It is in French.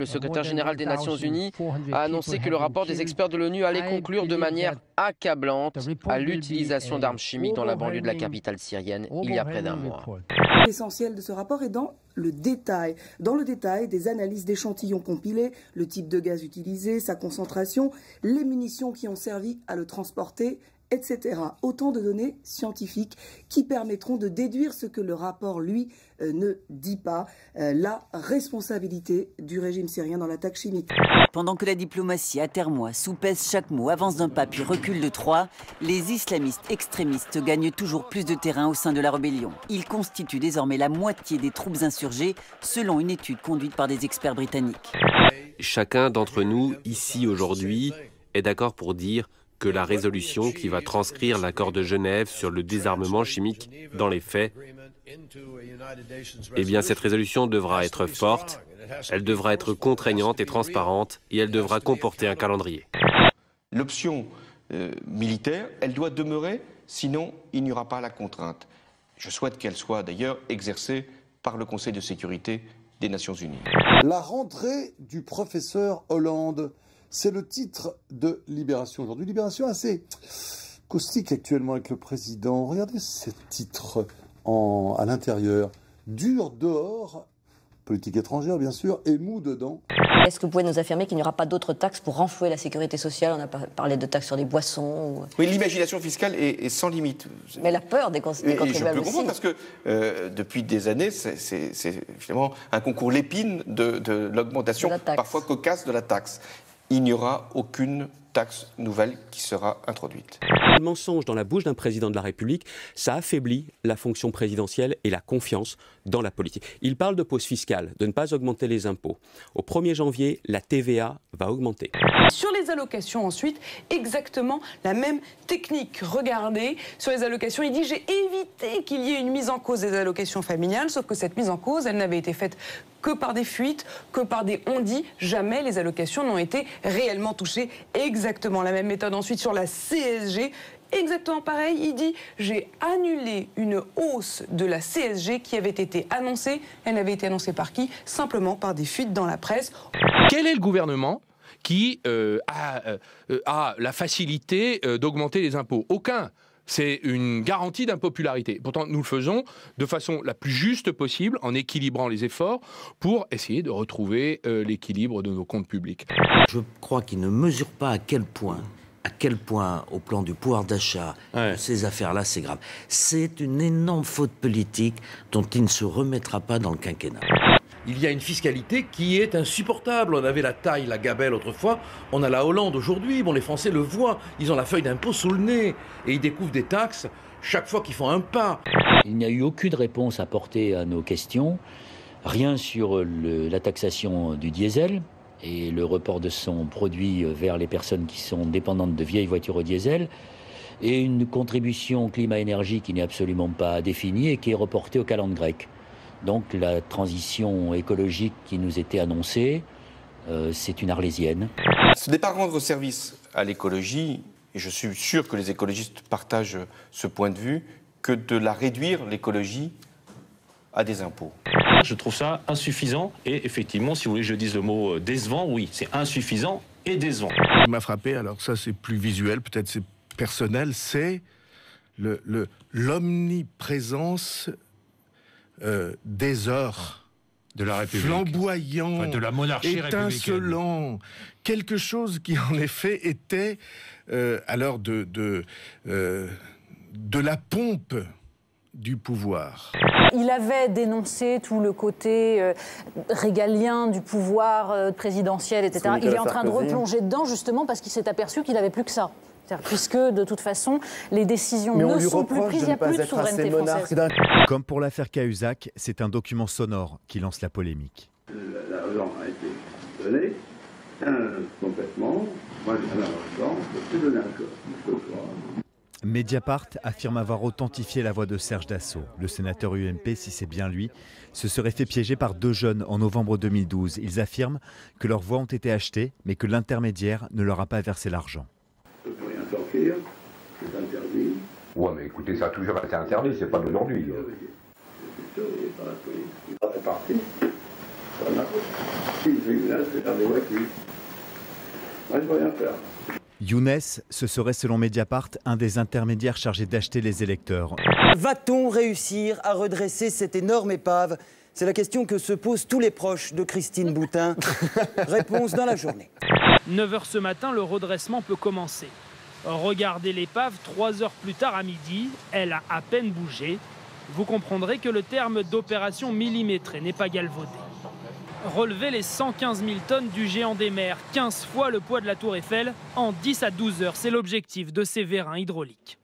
Le secrétaire général des Nations Unies a annoncé que le rapport des experts de l'ONU allait conclure de manière accablante à l'utilisation d'armes chimiques dans la banlieue de la capitale syrienne il y a près d'un mois. L'essentiel de ce rapport est dans le détail. Dans le détail, des analyses d'échantillons compilés, le type de gaz utilisé, sa concentration, les munitions qui ont servi à le transporter, etc. Autant de données scientifiques qui permettront de déduire ce que le rapport, lui, ne dit pas, la responsabilité du régime syrien dans l'attaque chimique. Pendant que la diplomatie atermoie, soupèse chaque mot, avance d'un pas puis recule de trois, les islamistes extrémistes gagnent toujours plus de terrain au sein de la rébellion. Ils constituent désormais la moitié des troupes insurgées, selon une étude conduite par des experts britanniques. Chacun d'entre nous, ici aujourd'hui, est d'accord pour dire que la résolution qui va transcrire l'accord de Genève sur le désarmement chimique dans les faits, eh bien cette résolution devra être forte, elle devra être contraignante et transparente et elle devra comporter un calendrier. L'option militaire, elle doit demeurer, sinon il n'y aura pas la contrainte. Je souhaite qu'elle soit d'ailleurs exercée par le Conseil de sécurité des Nations Unies. La rentrée du professeur Hollande. C'est le titre de Libération aujourd'hui. Libération assez caustique actuellement avec le président. Regardez ce titre à l'intérieur. Dur dehors, politique étrangère bien sûr, et mou dedans. Est-ce que vous pouvez nous affirmer qu'il n'y aura pas d'autres taxes pour renflouer la sécurité sociale? On a parlé de taxes sur les boissons. Ou... Oui, l'imagination fiscale est sans limite. Mais la peur des contribuables aussi. Je peux comprendre parce que depuis des années, c'est finalement un concours l'épine de l'augmentation parfois cocasse de la taxe. Il n'y aura aucune taxe nouvelle qui sera introduite. Le mensonge dans la bouche d'un président de la République, ça affaiblit la fonction présidentielle et la confiance dans la politique. Il parle de pause fiscale, de ne pas augmenter les impôts. Au 1er janvier, la TVA va augmenter. Sur les allocations ensuite, exactement la même technique. Regardez, sur les allocations, il dit « j'ai évité qu'il y ait une mise en cause des allocations familiales », sauf que cette mise en cause, elle n'avait été faite que par des fuites, que par des on-dit. Jamais les allocations n'ont été réellement touchées. Exactement la même méthode ensuite sur la CSG. Exactement pareil, il dit « j'ai annulé une hausse de la CSG qui avait été annoncée ». Elle n'avait été annoncée par qui? Simplement par des fuites dans la presse. Quel est le gouvernement qui a la facilité d'augmenter les impôts? Aucun. C'est une garantie d'impopularité. Pourtant, nous le faisons de façon la plus juste possible, en équilibrant les efforts, pour essayer de retrouver l'équilibre de nos comptes publics. Je crois qu'il ne mesure pas à quel point, au plan du pouvoir d'achat, ces affaires-là, c'est grave. C'est une énorme faute politique dont il ne se remettra pas dans le quinquennat. Il y a une fiscalité qui est insupportable. On avait la taille, la gabelle autrefois, on a la Hollande aujourd'hui. Bon, les Français le voient, ils ont la feuille d'impôt sous le nez et ils découvrent des taxes chaque fois qu'ils font un pas. Il n'y a eu aucune réponse apportée à nos questions, rien sur la taxation du diesel et le report de son produit vers les personnes qui sont dépendantes de vieilles voitures au diesel, et une contribution climat-énergie qui n'est absolument pas définie et qui est reportée aux calendes grecques. Donc la transition écologique qui nous était annoncée, c'est une arlésienne. Ce n'est pas rendre service à l'écologie, et je suis sûr que les écologistes partagent ce point de vue, que de la réduire, l'écologie, à des impôts. Je trouve ça insuffisant et effectivement, si vous voulez que je dise le mot décevant, oui, c'est insuffisant et décevant. Ce qui m'a frappé, alors ça c'est plus visuel, peut-être c'est personnel, c'est l'omniprésence des heures de la République, flamboyant, enfin, de la monarchie étincelant, quelque chose qui en effet était alors de la pompe du pouvoir. Il avait dénoncé tout le côté régalien du pouvoir présidentiel, etc. Il est en train de replonger dedans justement parce qu'il s'est aperçu qu'il n'avait plus que ça. Puisque, de toute façon, les décisions ne sont plus prises, il n'y a plus de souveraineté française. Comme pour l'affaire Cahuzac, c'est un document sonore qui lance la polémique. L'argent a été donné complètement. Moi, j'ai l'argent, je peux plus donner encore. Mediapart affirme avoir authentifié la voix de Serge Dassault. Le sénateur UMP, si c'est bien lui, se serait fait piéger par deux jeunes en novembre 2012. Ils affirment que leurs voix ont été achetées, mais que l'intermédiaire ne leur a pas versé l'argent. Sortir, c'est interdit. Ouais, mais écoutez, ça a toujours été interdit, c'est pas d'aujourd'hui. C'est parti. Si le tribunal fait faire des voix cuites. Moi, je ne peux rien faire. Younes, ce serait selon Mediapart un des intermédiaires chargés d'acheter les électeurs. Va-t-on réussir à redresser cette énorme épave? C'est la question que se posent tous les proches de Christine Boutin. Réponse dans la journée. 9h ce matin, le redressement peut commencer. Regardez l'épave 3 heures plus tard à midi, elle a à peine bougé. Vous comprendrez que le terme d'opération millimétrée n'est pas galvaudé. Relever les 115 000 tonnes du géant des mers, 15 fois le poids de la Tour Eiffel, en 10 à 12 heures, c'est l'objectif de ces vérins hydrauliques.